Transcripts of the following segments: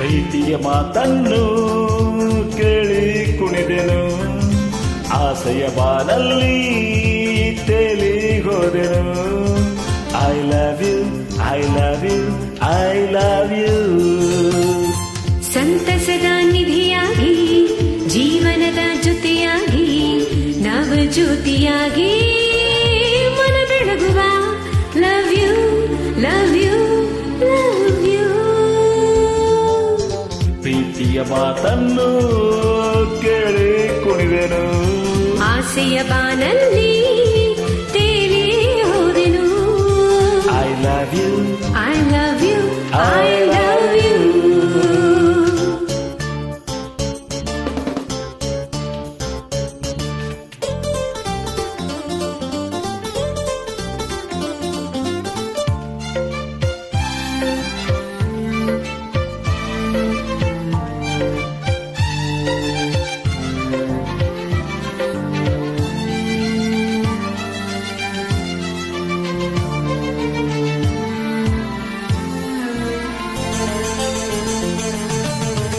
ಪ್ರೀತಿಯ ಮಾತನ್ನು ಕೇಳಿ ಕುಣಿದೆನು, ಆಸೆಯ ಬಾನಲ್ಲಿ ತೇಲಿ ಹೋದೆನು. I love you, I love you, I love you. ಸಂತಸದ ನಿಧಿಯಾಗಿ, ಜೀವನದ ಜೊತೆಯಾಗಿ, ನವ ಜ್ಯೋತಿಯಾಗಿ ಮನ ಬೆಳಗುವ. Love you, love you, love you. ಪ್ರೀತಿಯ ಮಾತನ್ನು ಕೇಳಿ ಕುಣಿದೆನು, ಆಸೆಯ ಬಾನಲ್ಲಿ ತೇಲಿ ಹೋದೆನು. I love you, I love you, I love you.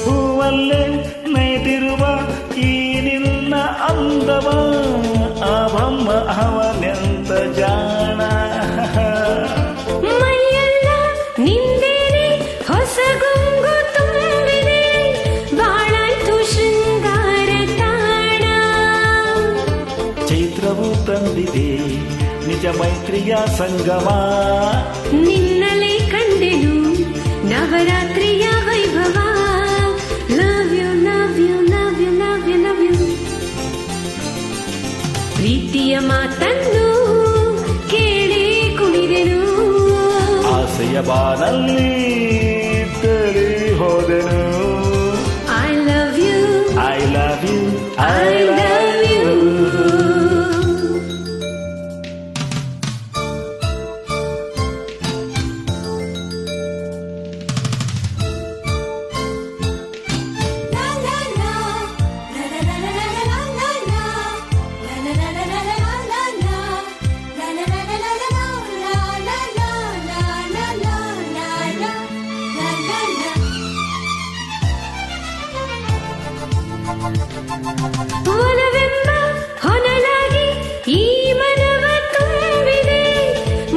ಹೂವಲ್ಲೇ ನೈದಿರುವ ಈ ನಿನ್ನ ಅಂದವ, ಆ ಬೊಮ್ಮ ಅವನೆಂತ ಜಾಣ. ಮೈಯೆಲ್ಲ ನಿಂದೇನೆ ಹೊಸ ಗುಂಗು ತುಂಬಿದೆ, ಬಾಳಾಯ್ತು ಶೃಂಗಾರ ತಾಣ. ಚೈತ್ರವು ತಂದಿದೆ ನಿಜ ಮೈತ್ರಿಯ ಸಂಗಮ, ನಿನ್ನಲೇ ಕಂಡೆನು ನವರಾತ್ರಿಯ ವೈಭವ. Love you, love you, love you, love you, love you. ಪ್ರೀತಿಯ ಮಾತನ್ನು ಕೇಳಿ ಕುಣಿದೆನು, ಆಸೆಯ ಬಾನಲ್ಲಿ ತೇಲಿ ಹೋದೆನು. I love you, I love you, I love you. ಒಲವೆಂಬ ಹೊನಲಾಗಿ ಈ ಮನವ ತುಂಬಿದೆ,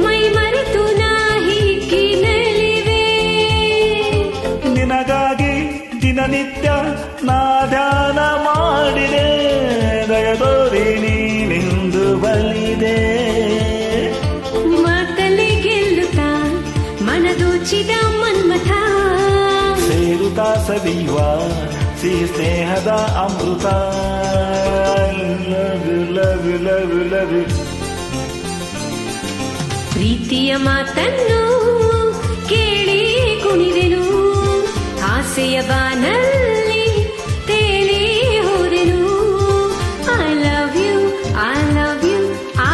ಮೈ ಮರೆತು ನಾ ಹಿಕ್ಕಿನಲ್ಲಿವೆ. ನಿನಗಾಗಿ ದಿನನಿತ್ಯ ನಾ ಧ್ಯಾನ ಮಾಡಿದೆ, ದಯದೋರಿ ನೀನಿಂದು ಬಲಿದೆ. ಮಾತಲ್ಲಿ ಗೆಲ್ಲುತ್ತಾ ಮನದೋಚಿದ ಮನ್ಮಥ, ಸೇರುತ್ತಾ ಸವಿಯುವ ಸಿಹಿ ಸ್ನೇಹದ ಅಮೃತ. Love you, love you, love you, love you. ಪ್ರೀತಿಯ ಮಾತನ್ನು ಕೇಳಿ ಕುಣಿದೆನು, ಆಸೆಯ ಬಾನಲ್ಲಿ ತೇಲಿ ಹೋದೆನು. I love you, I love you,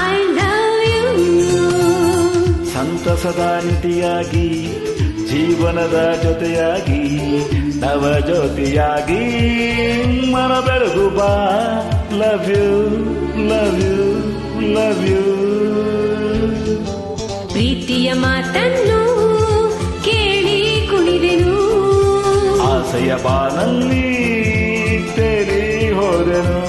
I love you. ಸಂತಸದ ನಿಧಿಯಾಗಿ, ಜೀವನದ ಜೊತೆಯಾಗಿ, ನವ ಜ್ಯೋತಿಯಾಗಿ ಮನ ಬೆಳಗು ಬಾ. Love you, love you, love you. ಪ್ರೀತಿಯ ಮಾತನ್ನು ಕೇಳಿ ಕುಣಿದೆನು, ಆಸೆಯ ಬಾನಲ್ಲಿ ತೇಲಿ ಹೋದೆನು.